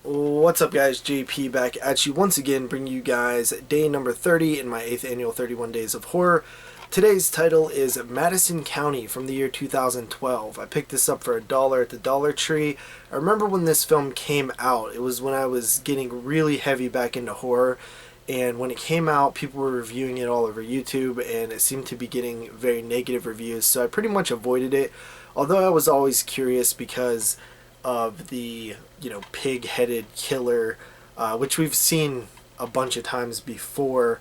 What's up, guys? JP back at you once again, bringing you guys day number 30 in my 8th annual 31 Days of Horror. Today's title is Madison County from the year 2012. I picked this up for $1 at the Dollar Tree. I remember when this film came out. It was when I was getting really heavy back into horror, and when it came out, people were reviewing it all over YouTube, and it seemed to be getting very negative reviews, so I pretty much avoided it, although I was always curious because of the pig-headed killer, which we've seen a bunch of times before,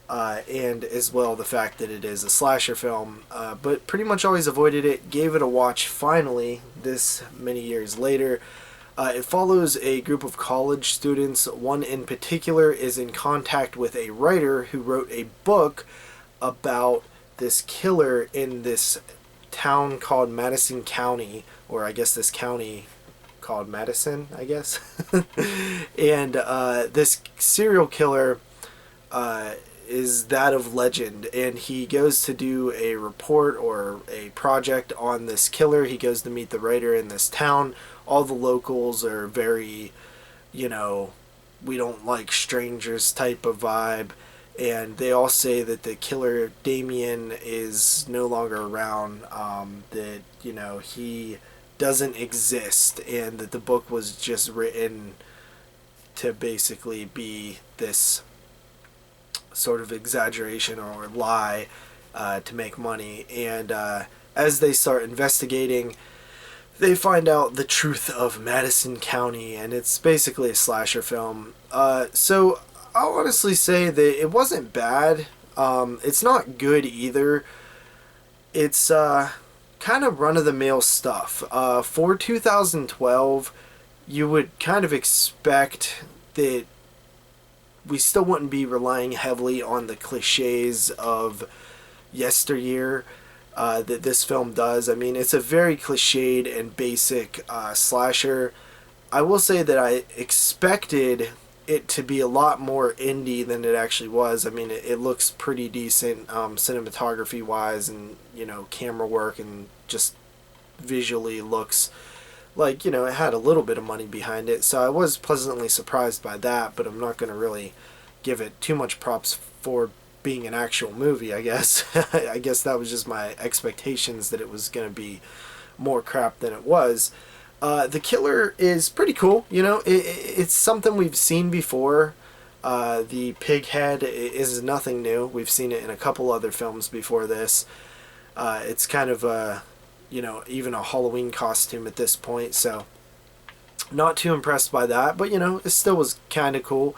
and as well the fact that it is a slasher film, but pretty much always avoided it. Gave it a watch finally this many years later. It follows a group of college students. One in particular is in contact with a writer who wrote a book about this killer in this town called Madison County, or I guess this county called Madison, I guess. And this serial killer is that of legend, and he goes to do a report or a project on this killer. He goes to meet the writer in this town. All the locals are very, we don't like strangers type of vibe, and they all say that the killer Damien is no longer around, that he doesn't exist, and that the book was just written to basically be this sort of exaggeration or lie, to make money. And as they start investigating, they find out the truth of Madison County, and it's basically a slasher film. So I'll honestly say that it wasn't bad. It's not good either. It's kind of run-of-the-mill stuff. For 2012, you would kind of expect that we still wouldn't be relying heavily on the cliches of yesteryear that this film does. I mean, it's a very cliched and basic slasher. I will say that I expected it to be a lot more indie than it actually was. I mean, it looks pretty decent, cinematography wise, and camera work, and just visually looks like it had a little bit of money behind it. So I was pleasantly surprised by that, but I'm not going to really give it too much props for being an actual movie, I guess. I guess that was just my expectations, that it was going to be more crap than it was. The killer is pretty cool. It's something we've seen before. The pig head is nothing new. We've seen it in a couple other films before this. It's kind of a, even a Halloween costume at this point, so not too impressed by that, but it still was kind of cool.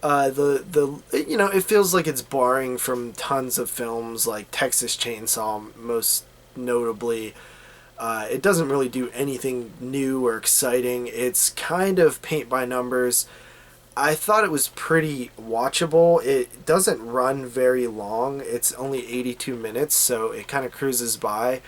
It feels like it's borrowing from tons of films like Texas Chainsaw, most notably. It doesn't really do anything new or exciting. It's kind of paint by numbers. I thought it was pretty watchable. It doesn't run very long. It's only 82 minutes, so it kind of cruises by.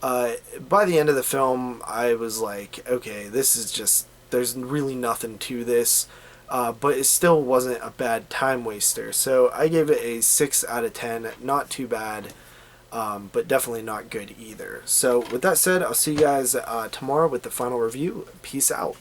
By the end of the film, I was like, okay, this is just, there's really nothing to this. But it still wasn't a bad time waster. So I gave it a 6 out of 10. Not too bad. But definitely not good either. So with that said, I'll see you guys tomorrow with the final review. Peace out.